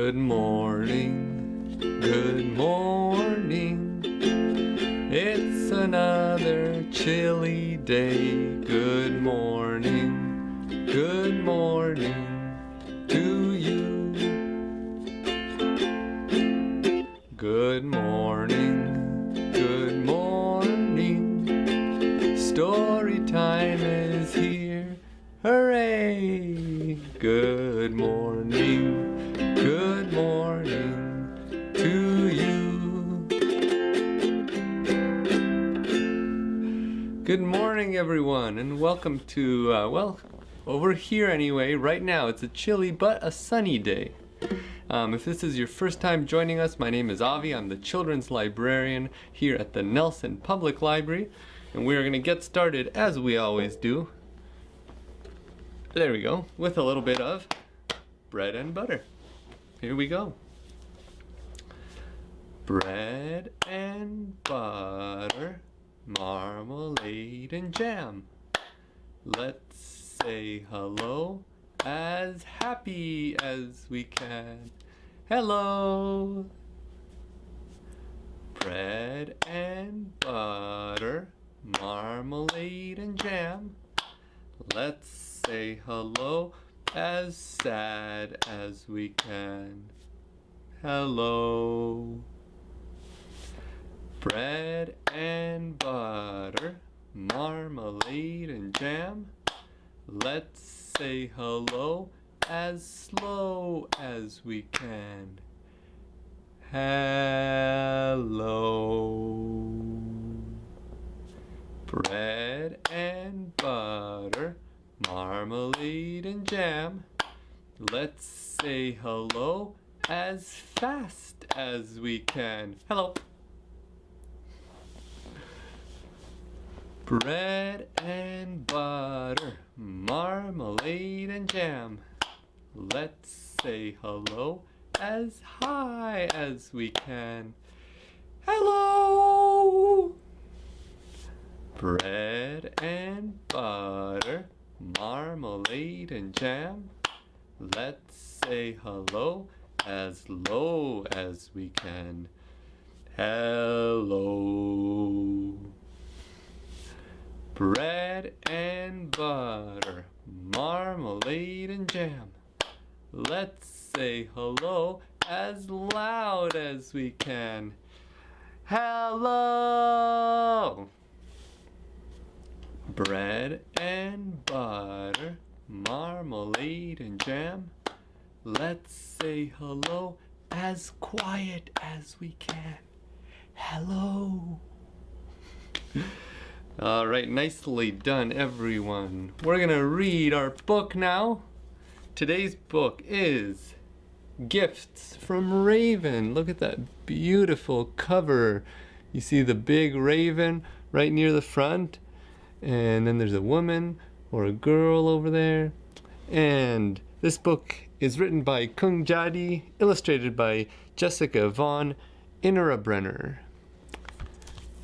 Good morning, good morning. It's another chilly day. Good morning to you. Good morning, good morning. Storytime is here. Hooray! Good morning to you. Good morning, everyone, and welcome to, over here anyway, right now it's a chilly but a sunny day. If this is your first time joining us, my name is Avi. I'm the children's librarian here at the Nelson Public Library, and we are going to get started, as we always do. There we go, with a little bit of bread and butter. Here we go. Bread and butter, marmalade and jam. Let's say hello as happy as we can. Hello. Bread and butter, marmalade and jam. Let's say hello as sad as we can. Hello. Bread and butter, marmalade and jam. Let's say hello as slow as we can. Hello. Bread and butter, marmalade and jam. Let's say hello as fast as we can. Hello. Bread and butter, marmalade and jam. Let's say hello as high as we can. Hello. Bread and butter, marmalade and jam. Let's say hello as low as we can. Hello. Bread and butter, marmalade and jam. Let's say hello as loud as we can. Hello. Bread and butter, marmalade and jam. Let's say hello as quiet as we can. Hello. All right, nicely done, everyone. We're gonna read our book now. Today's book is Gifts from Raven. Look at that beautiful cover. You see the big raven right near the front, and then there's a woman or a girl over there. And this book is written by Kung Jadi, illustrated by Jessica von Innerabrenner.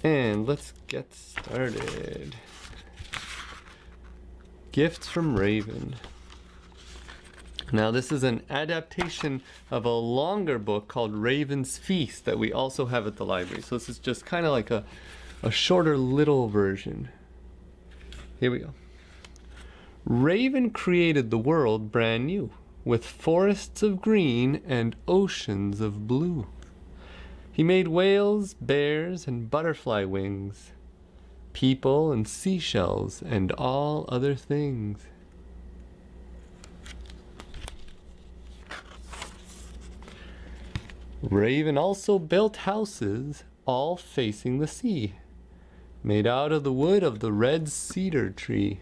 And let's get started. Gifts from Raven. Now this is an adaptation of a longer book called Raven's Feast that we also have at the library. So this is just kind of like a shorter little version. Here we go. Raven created the world brand new, with forests of green and oceans of blue. He made whales, bears, and butterfly wings, people and seashells, and all other things. Raven also built houses, all facing the sea, made out of the wood of the red cedar tree.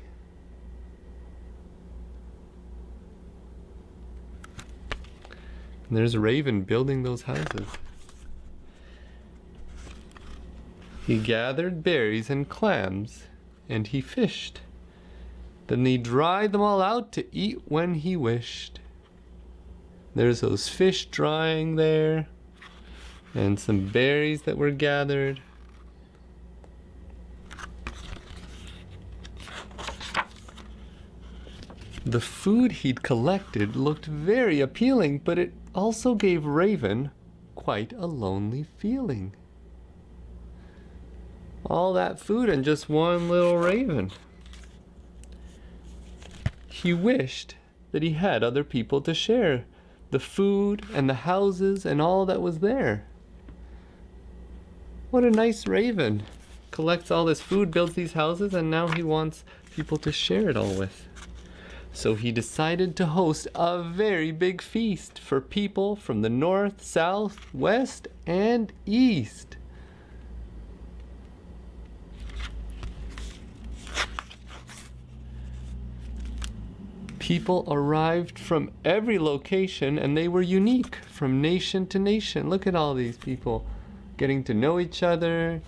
And there's Raven building those houses. He gathered berries and clams, and he fished. Then he dried them all out to eat when he wished. There's those fish drying there, and some berries that were gathered. The food he'd collected looked very appealing, but it also gave Raven quite a lonely feeling. All that food and just one little raven. He wished that he had other people to share the food and the houses and all that was there. What a nice raven. Collects all this food, builds these houses, and now he wants people to share it all with. So he decided to host a very big feast for people from the north, south, west, and east. People arrived from every location, and they were unique from nation to nation. Look at all these people getting to know each other,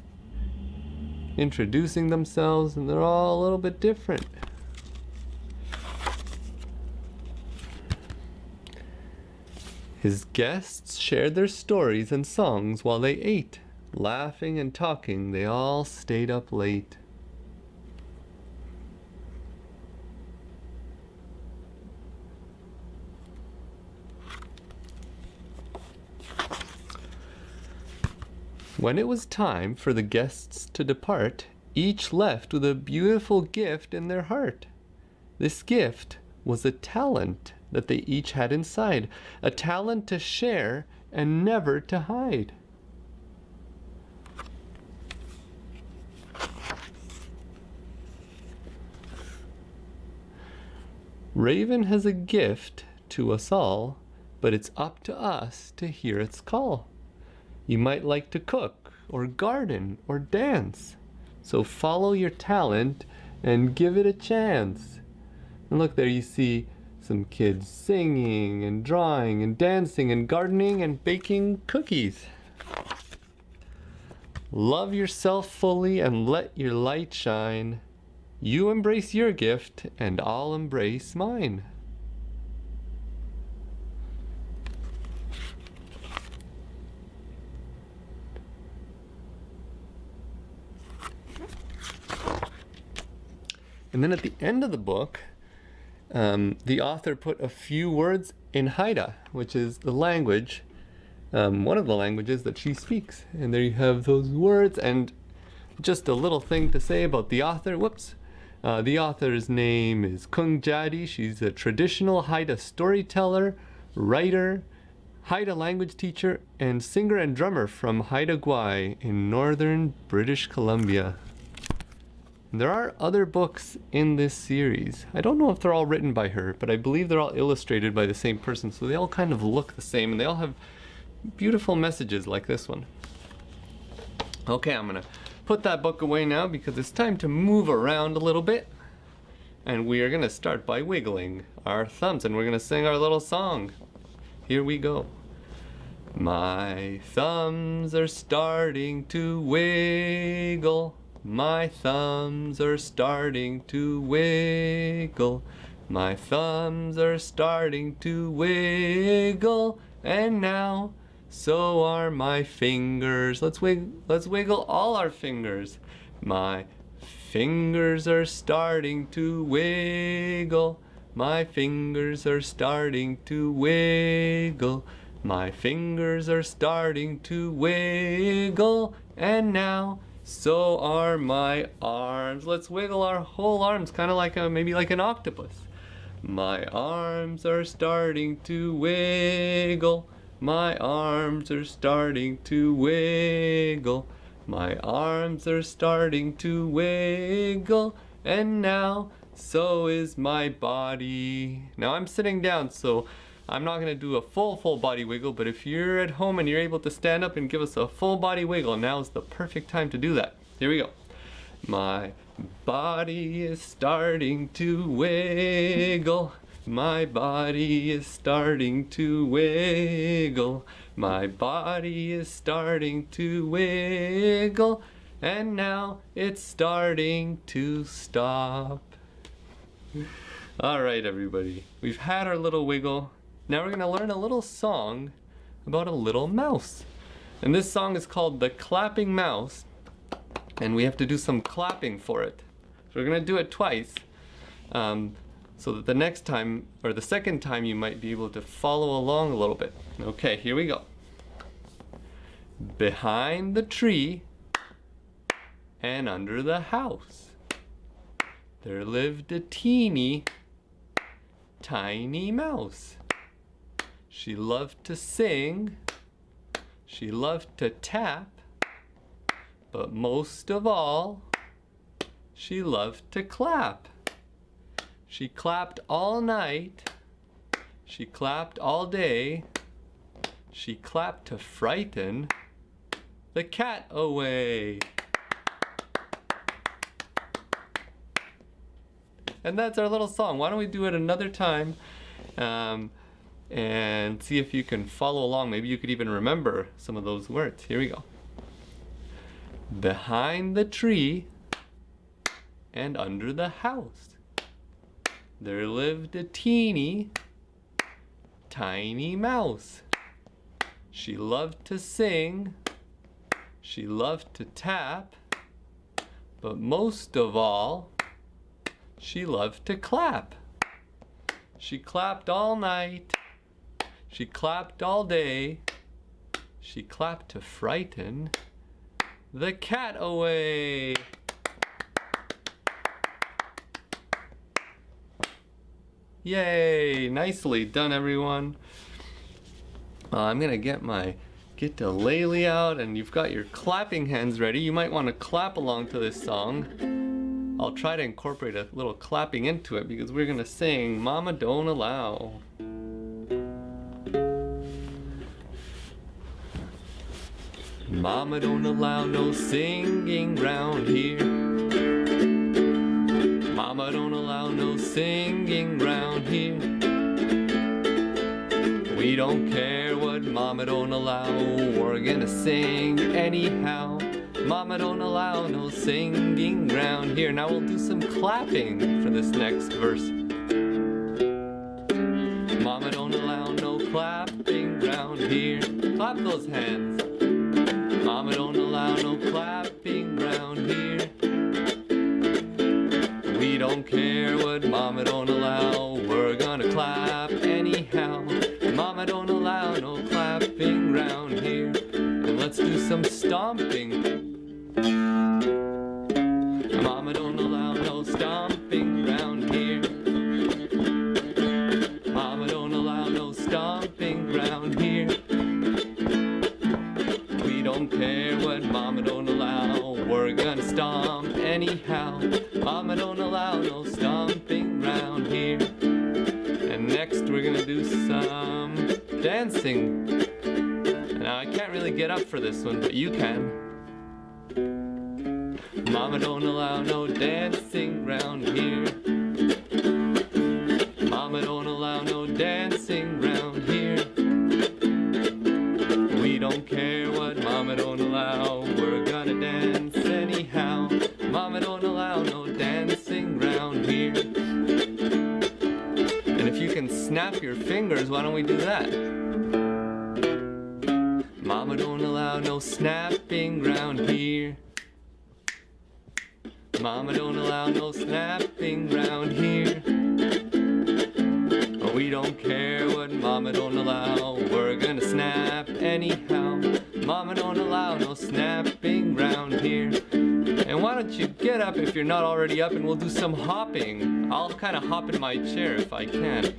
introducing themselves, and they're all a little bit different. His guests shared their stories and songs while they ate. Laughing and talking, they all stayed up late. When it was time for the guests to depart, each left with a beautiful gift in their heart. This gift was a talent that they each had inside, a talent to share and never to hide. Raven has a gift to us all, but it's up to us to hear its call. You might like to cook, or garden, or dance. So follow your talent and give it a chance. And look, there you see some kids singing and drawing and dancing and gardening and baking cookies. Love yourself fully and let your light shine. You embrace your gift and I'll embrace mine. And then at the end of the book, the author put a few words in Haida, which is the language, one of the languages that she speaks. And there you have those words, and just a little thing to say about the author. Whoops. The author's name is Kung Jadi. She's a traditional Haida storyteller, writer, Haida language teacher, and singer and drummer from Haida Gwaii in northern British Columbia. There are other books in this series. I don't know if they're all written by her, but I believe they're all illustrated by the same person, so they all kind of look the same, and they all have beautiful messages like this one. Okay, I'm gonna put that book away now because it's time to move around a little bit. And we are gonna start by wiggling our thumbs, and we're gonna sing our little song. Here we go. My thumbs are starting to wiggle. My thumbs are starting to wiggle. My thumbs are starting to wiggle. And now, so are my fingers. Let's wiggle all our fingers. My fingers are starting to wiggle. My fingers are starting to wiggle. My fingers are starting to wiggle. And now, so are my arms. Let's wiggle our whole arms, kind of like maybe like an octopus. My arms are starting to wiggle. My arms are starting to wiggle. My arms are starting to wiggle. And now, so is my body. Now I'm sitting down, so I'm not gonna do a full body wiggle, but if you're at home and you're able to stand up and give us a full body wiggle, now's the perfect time to do that. Here we go. My body is starting to wiggle. My body is starting to wiggle. My body is starting to wiggle. And now it's starting to stop. All right, everybody. We've had our little wiggle. Now we're going to learn a little song about a little mouse. And this song is called The Clapping Mouse. And we have to do some clapping for it. So we're going to do it twice. so that the next time, or the second time, you might be able to follow along a little bit. Okay, here we go. Behind the tree and under the house, there lived a teeny tiny mouse. She loved to sing, she loved to tap, but most of all, she loved to clap. She clapped all night, she clapped all day, she clapped to frighten the cat away. And that's our little song. Why don't we do it another time and see if you can follow along. Maybe you could even remember some of those words. Here we go. Behind the tree and under the house, there lived a teeny tiny mouse. She loved to sing, she loved to tap, but most of all, she loved to clap. She clapped all night, she clapped all day, she clapped to frighten the cat away. Yay! Nicely done, everyone. I'm gonna get my ukulele out, and you've got your clapping hands ready. You might want to clap along to this song. I'll try to incorporate a little clapping into it because we're gonna sing Mama Don't Allow. Mama don't allow no singing round here. Mama don't allow no singing round here. We don't care what Mama don't allow, we're gonna sing anyhow. Mama don't allow no singing round here. Now we'll do some clapping for this next verse. Mama don't allow no clapping round here. Clap those hands. Mama don't allow no clapping round here. We don't care what Mama don't allow, we're gonna clap anyhow. Mama don't allow no clapping round here. And let's do some stomping. Mama don't allow no stomping round here. Mama don't allow no stomping round here. We don't care what Mama don't allow, we're gonna stomp anyhow. Mama don't allow no stomping round here. And next we're gonna do some dancing. Now I can't really get up for this one, but you can. Mama don't allow no dancing round here. Mama don't allow no dancing round here. We don't care what Mama don't allow, we're gonna dance anyhow. Mama don't allow no dancing round here. And if you can snap your fingers, why don't we do that? Mama don't allow no snapping round here. Mama don't allow no snapping round here. We don't care what Mama don't allow, we're gonna snap anyhow. Mama don't allow no snapping round here. And why don't you get up if you're not already up, and we'll do some hopping. I'll kind of hop in my chair if I can.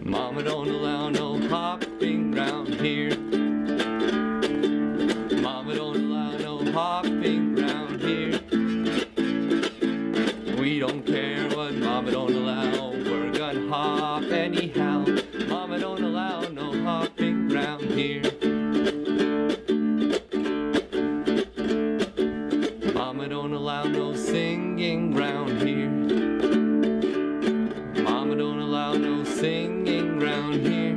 Mama don't allow no hopping round here. Mama don't allow no hopping round here. We don't care what Mama don't allow, we're gonna hop anyhow. Mama don't allow no hopping round here. Mama don't allow no singing round here. Mama don't allow no singing round here.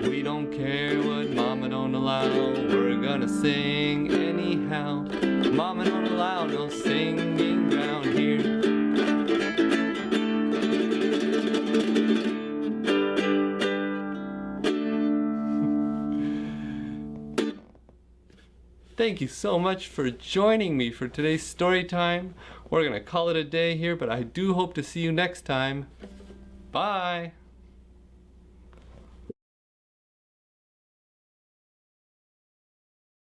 We don't care what Mama don't allow, we're gonna sing anyhow. Mama don't allow no singing round here. Thank you so much for joining me for today's story time. We're gonna call it a day here, but I do hope to see you next time. Bye!